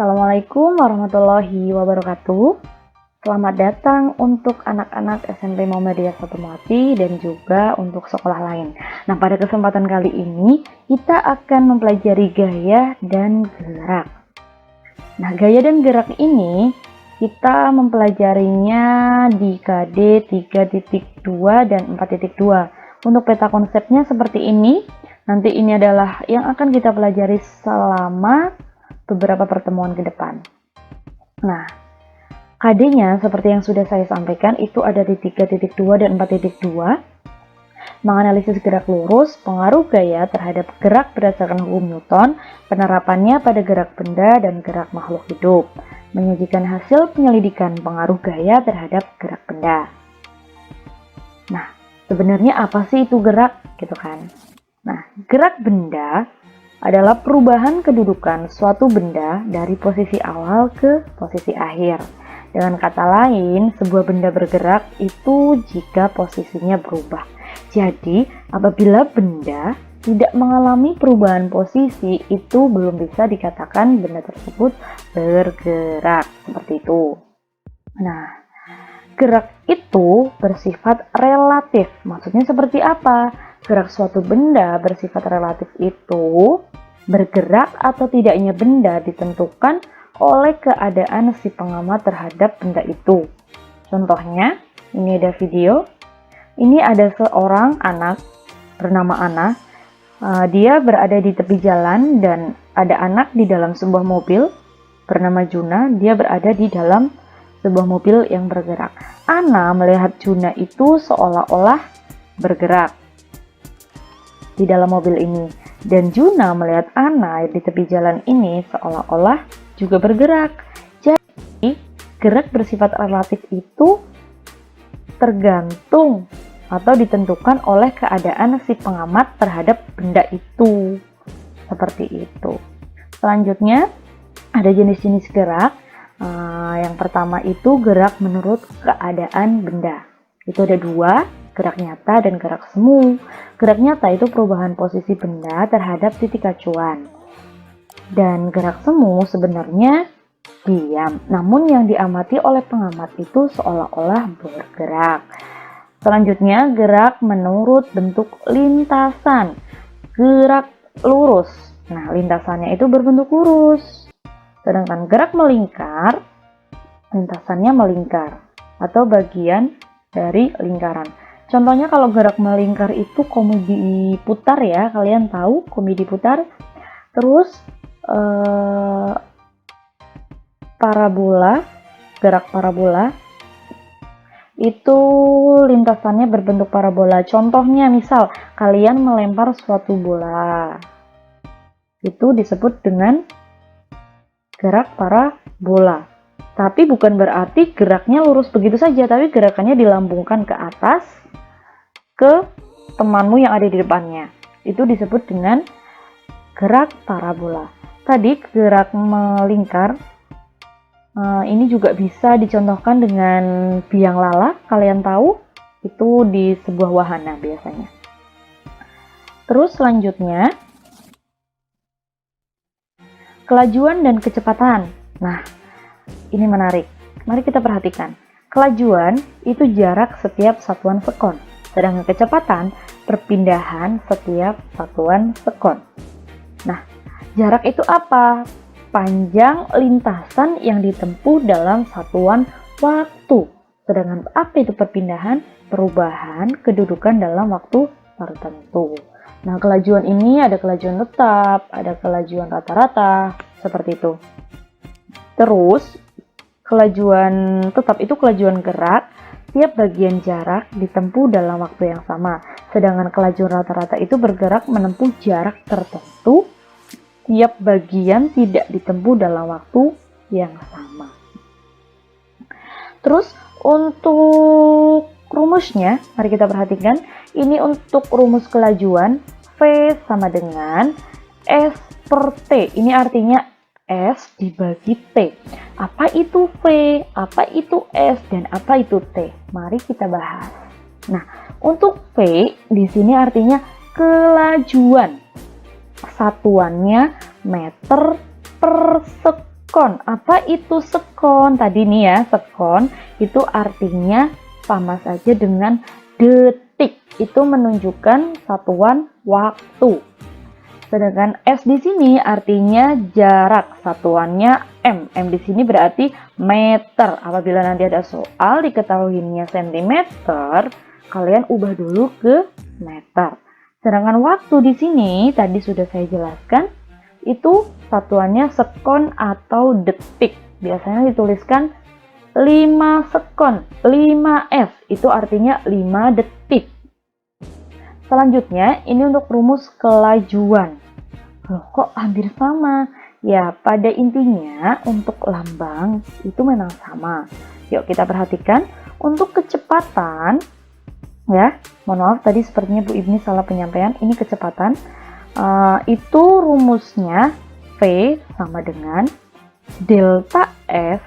Assalamualaikum warahmatullahi wabarakatuh. Selamat datang untuk anak-anak SMP Muhammadiyah 1 Melati dan juga untuk sekolah lain. Nah, pada kesempatan kali ini kita akan mempelajari gaya dan gerak. Nah, gaya dan gerak ini kita mempelajarinya di KD 3.2 dan 4.2. Untuk peta konsepnya seperti ini. Nanti ini adalah yang akan kita pelajari selama beberapa pertemuan ke depan. Nah, KD-nya seperti yang sudah saya sampaikan itu ada di 3.2 dan 4.2. Menganalisis gerak lurus, pengaruh gaya terhadap gerak berdasarkan hukum Newton, penerapannya pada gerak benda dan gerak makhluk hidup. Menyajikan hasil penyelidikan pengaruh gaya terhadap gerak benda. Nah, sebenarnya apa sih itu gerak? Gitu kan. Nah, gerak benda adalah perubahan kedudukan suatu benda dari posisi awal ke posisi akhir. Dengan kata lain, sebuah benda bergerak itu jika posisinya berubah. Jadi, apabila benda tidak mengalami perubahan posisi, itu belum bisa dikatakan benda tersebut bergerak. Seperti itu. Nah, gerak itu bersifat relatif. Maksudnya seperti apa? Gerak suatu benda bersifat relatif itu bergerak atau tidaknya benda ditentukan oleh keadaan si pengamat terhadap benda itu. Contohnya, ini ada video. Ini ada seorang anak bernama Ana. Dia berada di tepi jalan dan ada anak di dalam sebuah mobil bernama Juna. Dia berada di dalam sebuah mobil yang bergerak. Ana melihat Juna itu seolah-olah bergerak di dalam mobil ini. Dan Juna melihat Ana di tepi jalan ini seolah-olah juga bergerak. Jadi, gerak bersifat relatif itu tergantung atau ditentukan oleh keadaan si pengamat terhadap benda itu. Seperti itu. Selanjutnya, ada jenis-jenis gerak. Yang pertama itu gerak menurut keadaan benda. Itu ada dua, gerak nyata dan gerak semu. Gerak nyata itu perubahan posisi benda terhadap titik acuan. Dan gerak semu sebenarnya diam, namun yang diamati oleh pengamat itu seolah-olah bergerak. Selanjutnya, gerak menurut bentuk lintasan. Gerak lurus. Nah, lintasannya itu berbentuk lurus. Sedangkan gerak melingkar, lintasannya melingkar atau bagian dari lingkaran. Contohnya kalau gerak melingkar itu komedi putar ya, kalian tahu komedi putar. Terus parabola, gerak parabola itu lintasannya berbentuk parabola. Contohnya misal kalian melempar suatu bola, itu disebut dengan gerak parabola. Tapi bukan berarti geraknya lurus begitu saja, tapi gerakannya dilambungkan ke atas ke temanmu yang ada di depannya. Itu disebut dengan gerak parabola. Tadi gerak melingkar, ini juga bisa dicontohkan dengan biang lala. Kalian tahu, itu di sebuah wahana biasanya. Terus selanjutnya, kelajuan dan kecepatan. Nah, ini menarik. Mari kita perhatikan. Kelajuan itu jarak setiap satuan sekon. Sedangkan kecepatan, perpindahan setiap satuan sekon. Nah, jarak itu apa? Panjang lintasan yang ditempuh dalam satuan waktu. Sedangkan apa itu perpindahan? Perubahan kedudukan dalam waktu tertentu. Nah, kelajuan ini ada kelajuan tetap, ada kelajuan rata-rata, seperti itu. Terus, kelajuan tetap itu kelajuan gerak. Tiap bagian jarak ditempuh dalam waktu yang sama. Sedangkan kelajuan rata-rata itu bergerak menempuh jarak tertentu. Tiap bagian tidak ditempuh dalam waktu yang sama. Terus untuk rumusnya, mari kita perhatikan. Ini untuk rumus kelajuan, V sama dengan S per T. Ini artinya S dibagi T. Apa itu V, apa itu S, dan apa itu T? Mari kita bahas. Nah, untuk V di sini artinya kelajuan. Satuannya meter per sekon. Apa itu sekon? Tadi nih ya, sekon itu artinya sama saja dengan detik. Itu menunjukkan satuan waktu. Sedangkan S di sini artinya jarak, satuannya M. M di sini berarti meter. Apabila nanti ada soal diketahuinya sentimeter, kalian ubah dulu ke meter. Sedangkan waktu di sini tadi sudah saya jelaskan, itu satuannya sekon atau detik. Biasanya dituliskan 5 sekon, 5S, itu artinya 5 detik. Selanjutnya, ini untuk rumus kelajuan. Loh, kok hampir sama? Ya, pada intinya untuk lambang itu memang sama. Yuk kita perhatikan. Untuk kecepatan, ya, mohon maaf tadi sepertinya Bu Ibni salah penyampaian. Ini kecepatan. Itu rumusnya V sama dengan delta S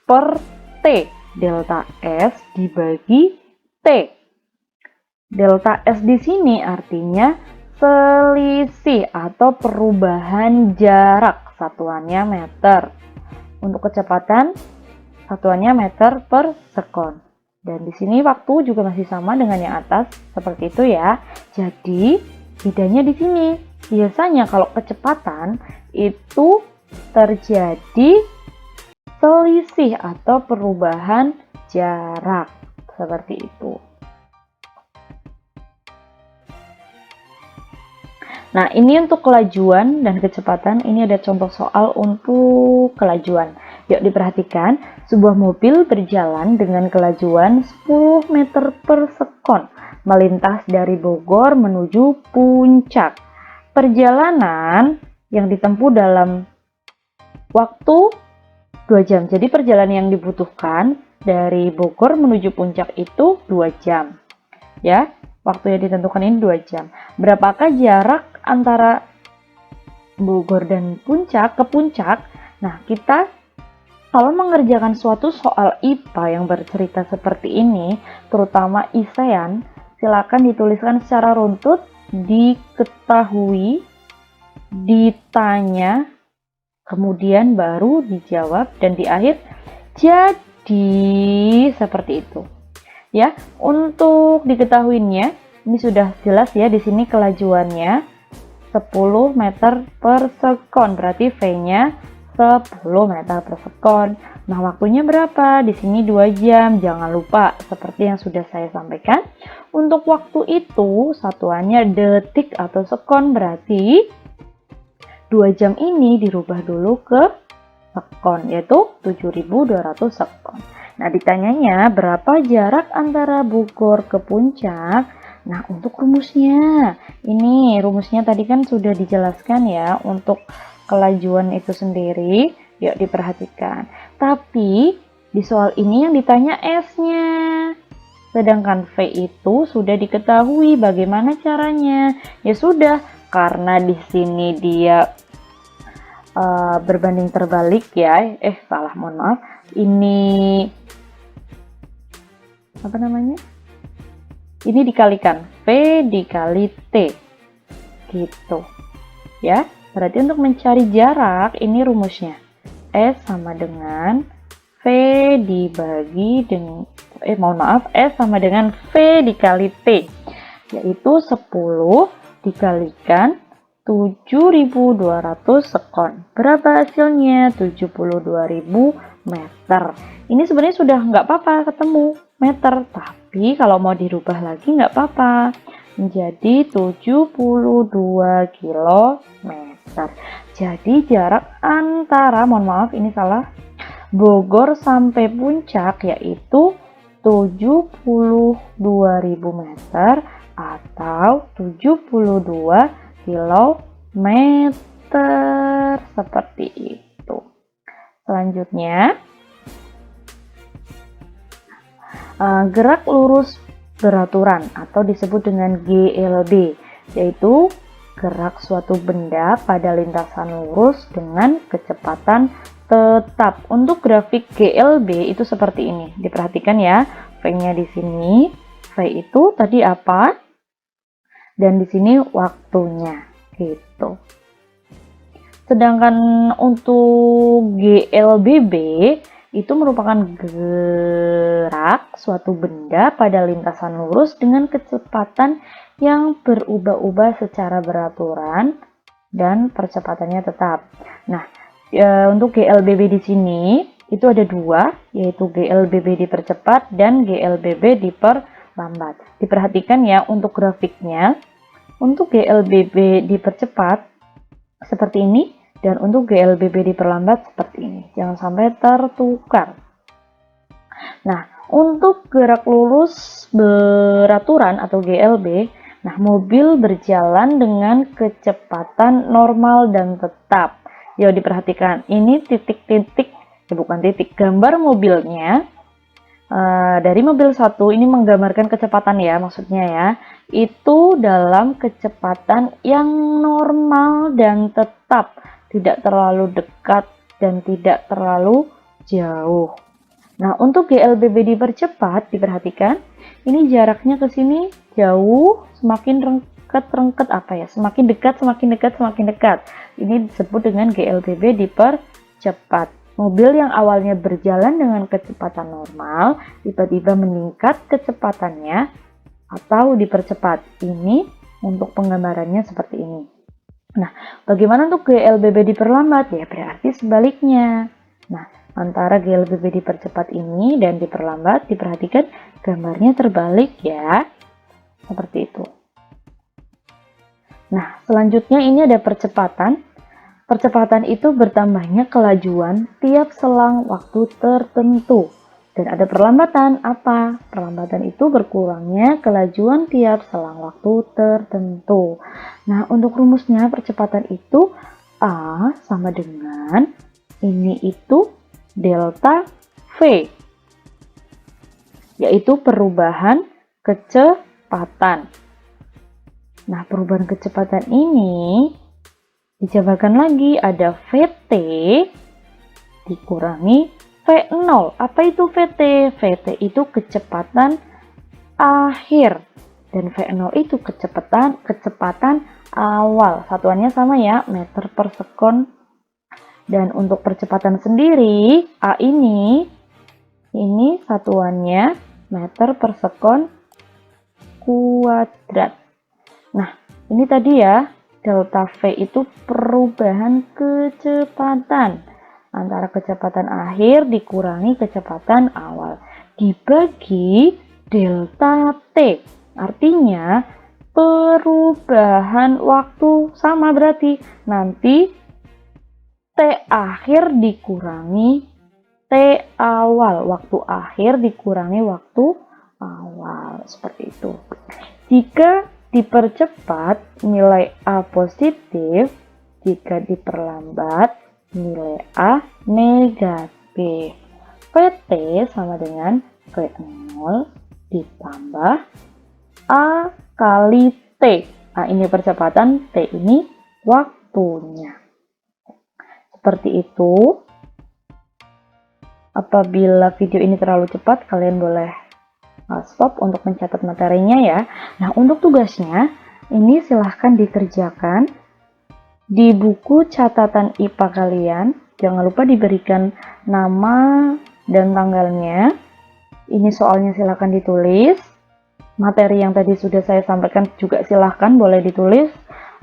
per T. Delta S dibagi T. Delta S di sini artinya selisih atau perubahan jarak, satuannya meter. Untuk kecepatan, satuannya meter per sekon. Dan di sini waktu juga masih sama dengan yang atas, seperti itu ya. Jadi, bedanya di sini. Biasanya kalau kecepatan itu terjadi selisih atau perubahan jarak, seperti itu. Nah, ini untuk kelajuan dan kecepatan. Ini ada contoh soal untuk kelajuan. Yuk diperhatikan, sebuah mobil berjalan dengan kelajuan 10 meter per sekon, melintas dari Bogor menuju Puncak. Perjalanan yang ditempuh dalam waktu 2 jam. Jadi perjalanan yang dibutuhkan dari Bogor menuju Puncak itu 2 jam. Ya, waktu yang ditentukan ini 2 jam. Berapakah jarak antara Bogor dan Puncak ke Puncak? Nah, kita kalau mengerjakan suatu soal IPA yang bercerita seperti ini, terutama ISEAN, silakan dituliskan secara runtut, diketahui, ditanya, kemudian baru dijawab, dan di akhir jadi seperti itu. Ya, untuk diketahuinya, ini sudah jelas ya, di sini kelajuannya 10 meter per sekon, berarti V-nya 10 meter per sekon. Nah, waktunya berapa? Di sini 2 jam. Jangan lupa, seperti yang sudah saya sampaikan, untuk waktu itu satuannya detik atau sekon, berarti 2 jam ini dirubah dulu ke sekon, yaitu 7.200 sekon. Nah, ditanyanya berapa jarak antara Bogor ke Puncak? Nah, untuk rumusnya, ini rumusnya tadi kan sudah dijelaskan ya, untuk kelajuan itu sendiri, yuk diperhatikan. Tapi, di soal ini yang ditanya S-nya. Sedangkan V itu sudah diketahui bagaimana caranya. Ya sudah, karena di sini dia berbanding terbalik ya. Salah, mohon maaf. Ini apa namanya? Ini dikalikan V dikali T gitu ya. Berarti untuk mencari jarak ini rumusnya S sama dengan V dibagi dengan S sama dengan V dikali T, yaitu 10 dikalikan 7.200 sekon. Berapa hasilnya? 72.000 meter. Ini sebenarnya sudah nggak apa-apa ketemu meter, tapi kalau mau dirubah lagi nggak apa-apa, menjadi 72 kilometer. Jadi jarak antara, mohon maaf ini salah, Bogor sampai Puncak yaitu 72.000 meter atau 72 kilometer, seperti itu. Selanjutnya, gerak lurus beraturan atau disebut dengan GLB, yaitu gerak suatu benda pada lintasan lurus dengan kecepatan tetap. Untuk grafik GLB itu seperti ini. Diperhatikan ya, V-nya di sini. V itu tadi apa? Dan di sini waktunya gitu. Sedangkan untuk GLBB itu merupakan gerak suatu benda pada lintasan lurus dengan kecepatan yang berubah-ubah secara beraturan dan percepatannya tetap. Nah, untuk GLBB di sini itu ada dua, yaitu GLBB dipercepat dan GLBB diperlambat. Diperhatikan ya untuk grafiknya. Untuk GLBB dipercepat seperti ini, dan untuk GLBB diperlambat seperti ini. Jangan sampai tertukar. Nah, untuk gerak lurus beraturan atau GLB, nah mobil berjalan dengan kecepatan normal dan tetap. Ya, diperhatikan, ini titik-titik, bukan titik, gambar mobilnya. Dari mobil satu ini menggambarkan kecepatan ya, maksudnya ya, itu dalam kecepatan yang normal dan tetap, tidak terlalu dekat dan tidak terlalu jauh. Nah, untuk GLBB dipercepat, diperhatikan, ini jaraknya ke sini jauh, semakin rengket apa ya, semakin dekat, semakin dekat, semakin dekat. Ini disebut dengan GLBB dipercepat. Mobil yang awalnya berjalan dengan kecepatan normal, tiba-tiba meningkat kecepatannya atau dipercepat. Ini untuk penggambarannya seperti ini. Nah, bagaimana untuk GLBB diperlambat? Ya, berarti sebaliknya. Nah, antara GLBB dipercepat ini dan diperlambat, diperhatikan gambarnya terbalik ya. Seperti itu. Nah, selanjutnya ini ada percepatan. Percepatan itu bertambahnya kelajuan tiap selang waktu tertentu. Dan ada perlambatan, apa? Perlambatan itu berkurangnya kelajuan tiap selang waktu tertentu. Nah, untuk rumusnya percepatan itu A sama dengan ini itu delta V, yaitu perubahan kecepatan. Nah, perubahan kecepatan ini dijabarkan lagi, ada VT dikurangi V0. Apa itu VT? VT itu kecepatan akhir dan V0 itu kecepatan awal. Satuannya sama ya, meter per sekon. Dan untuk percepatan sendiri, A ini satuannya meter per sekon kuadrat. Nah, ini tadi ya, delta V itu perubahan kecepatan antara kecepatan akhir dikurangi kecepatan awal dibagi delta T. Artinya perubahan waktu sama, berarti nanti T akhir dikurangi T awal. Waktu akhir dikurangi waktu awal. Seperti itu. Jika dipercepat, nilai A positif. Jika diperlambat, nilai A negatif. PT sama dengan V0 ditambah A kali T. Nah, ini percepatan, T ini waktunya. Seperti itu. Apabila video ini terlalu cepat, kalian boleh stop untuk mencatat materinya ya. Nah, untuk tugasnya, ini silahkan dikerjakan di buku catatan IPA kalian. Jangan lupa diberikan nama dan tanggalnya. Ini soalnya silahkan ditulis. Materi yang tadi sudah saya sampaikan juga silahkan boleh ditulis.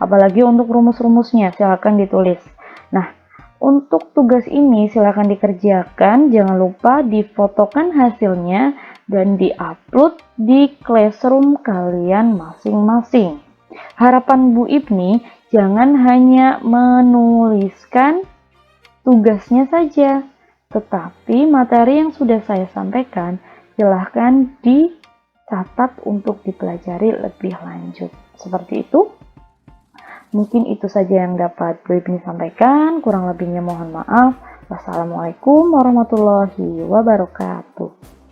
Apalagi untuk rumus-rumusnya silahkan ditulis. Nah, untuk tugas ini silahkan dikerjakan. Jangan lupa difotokan hasilnya dan diupload di classroom kalian masing-masing. Harapan Bu Ibni, jangan hanya menuliskan tugasnya saja, tetapi materi yang sudah saya sampaikan silahkan dicatat untuk dipelajari lebih lanjut. Seperti itu. Mungkin itu saja yang dapat Bu Ibni sampaikan, kurang lebihnya mohon maaf. Wassalamualaikum warahmatullahi wabarakatuh.